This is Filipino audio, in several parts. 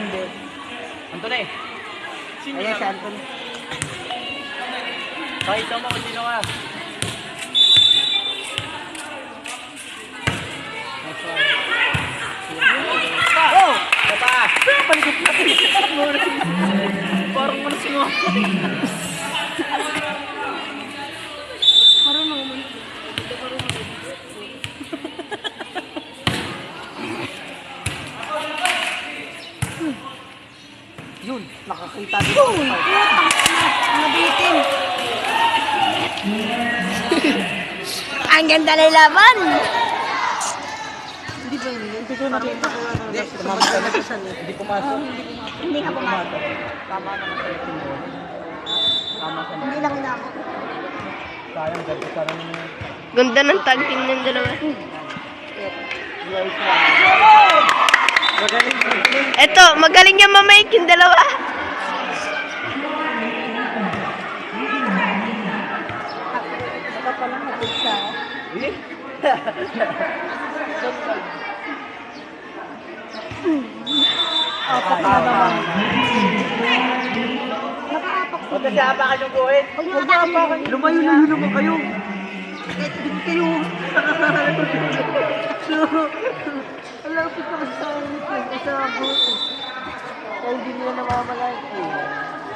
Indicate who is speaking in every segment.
Speaker 1: Sander. Anthony. Ayan si Anthony. Pakita mo kung sino ka. Next one. Oh! Baba! Palikot natin. Parang malasing mo.
Speaker 2: Parang naman.
Speaker 1: Yun, nakakita dito.
Speaker 2: Nabitin. Ang ganda ng laban.
Speaker 1: Hindi ba yun? Hindi ko nakita ko ano. Hindi pumasok.
Speaker 2: Hindi ka pumasok.
Speaker 1: Tama naman sa itin mo. Tama sa
Speaker 2: Hindi lang inabot.
Speaker 1: sayang dyan. Sana naman yung
Speaker 3: Ganda ng tag team ng dalawa.
Speaker 1: guys na. Magaling.
Speaker 3: Eto, magaling niya mamake yung dalawa.
Speaker 2: Saka pa lang hatid siya.
Speaker 1: Eh?
Speaker 2: Apat na naman. Nakaapak.
Speaker 1: O kasi hapakan yung buhit.
Speaker 2: Huwag mo nakaapakan.
Speaker 1: Lumayo na yun naman kayo. Hindi kayo.
Speaker 2: Alam ko pa sa akin. Sa buto.
Speaker 1: Kaya hindi nila namamalay.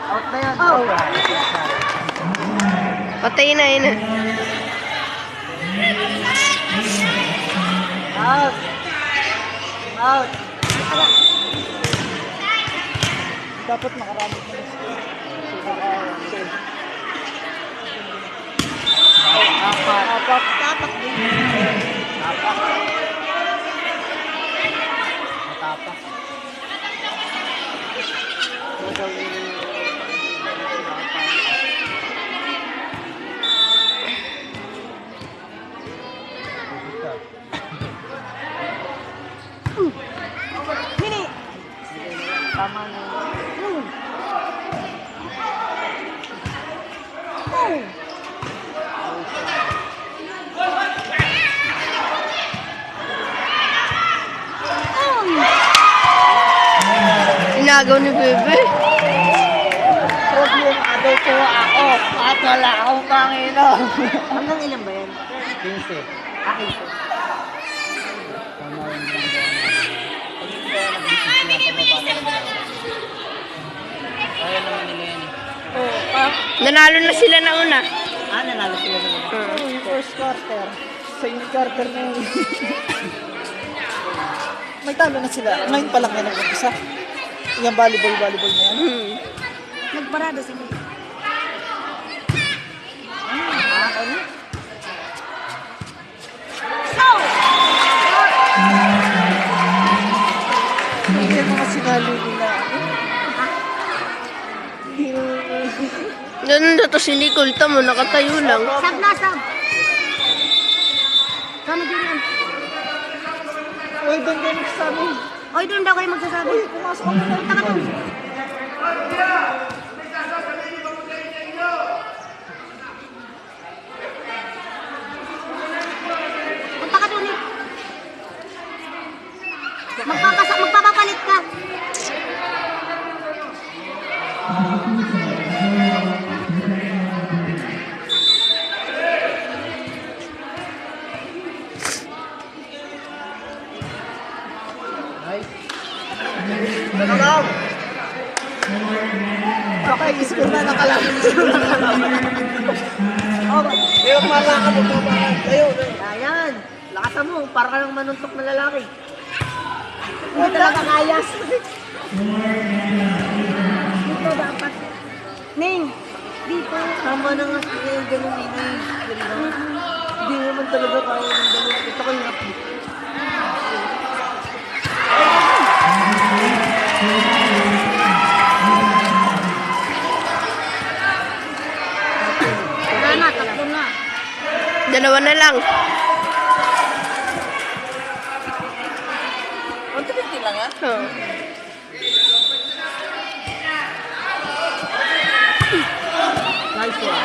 Speaker 1: Out na yan.
Speaker 2: Out.
Speaker 3: Patay na yun.
Speaker 1: Out. Out. Dapat makarami na sila. Apat. Apat.
Speaker 2: Tapak din.
Speaker 1: Tapak. Matapak.
Speaker 2: Mini.
Speaker 1: Tama na.
Speaker 3: Inagaw ni Bebe.
Speaker 1: Problem aday ko ako at wala akong Panginoon.
Speaker 2: Hanggang ilan ba yan?
Speaker 1: 15.
Speaker 2: Akin po.
Speaker 1: Tama yun. Kaya naman nila yan.
Speaker 3: Nanalo na sila na una.
Speaker 1: Nanalo sila naman.
Speaker 2: First quarter.
Speaker 1: Second quarter na yun. May talo na sila. Ngayon pa lang yan ang isa. Yung volleyball na yan.
Speaker 2: Nagparada sila.
Speaker 1: Ano? Hindi yung mga sinalo nila.
Speaker 3: Ganun na to si Nicole. Tamo, nakatayo lang.
Speaker 2: Sab na, sab. Kano din yan?
Speaker 1: Uy, doon kayo nagsasabi.
Speaker 2: Oy, doon daw kayo magsasabi.
Speaker 1: Uy, pumasok ako na.
Speaker 2: Punta ka doon. Punta ka doon eh. Magpapapalit ka.
Speaker 1: Nagalaw! Okay, iskul na nakalaki. Ayaw, pala ka mo. Ayaw.
Speaker 2: Ayan. Lakasan mo. Para ka ng manuntok na lalaki. Hindi talaga kayas. Dito dapat. Ning. Dito.
Speaker 1: Tama na nga siya yung ganun ini. Hindi naman talaga kaya ng ganun. Ito ko yung happy.
Speaker 2: Wala na. Tatlo na.
Speaker 3: Dalawa na lang.
Speaker 1: 150 lang ha?
Speaker 3: Oh.
Speaker 1: Nice one.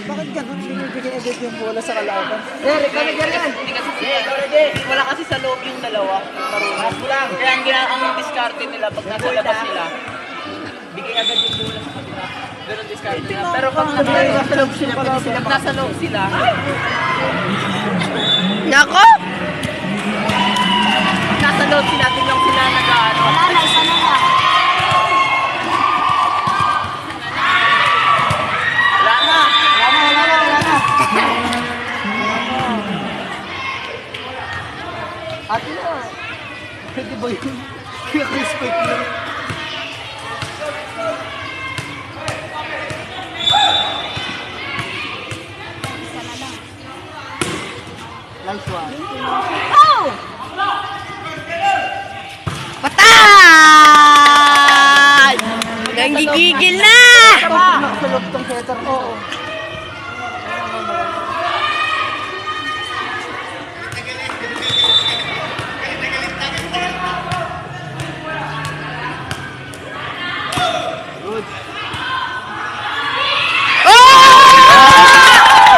Speaker 1: Bakit ganun? Binibigay agad yung bola sa kalaban.
Speaker 2: Derek, kami ganyan.
Speaker 4: Hindi kasi wala kasi sa loob yung dalawa. Marunong. Kaya ang diskarte nila pag nasa labas nila, bigay agad yung bola sa kabila. Ganun diskarte nila. Pero pag nasa loob sila, pag nasa loob sila,
Speaker 3: Nako!
Speaker 4: pag nasa loob sila, doon lang sila nag-ano.
Speaker 2: Wala na, isa na lang.
Speaker 4: Wala na.
Speaker 2: Wala na. Ate na.
Speaker 1: Pwede ba yun? Kaya respect lang.
Speaker 2: Nice one.
Speaker 3: Patay! Nanggigigil na!
Speaker 1: Sa loob tong setter. Oo. Good.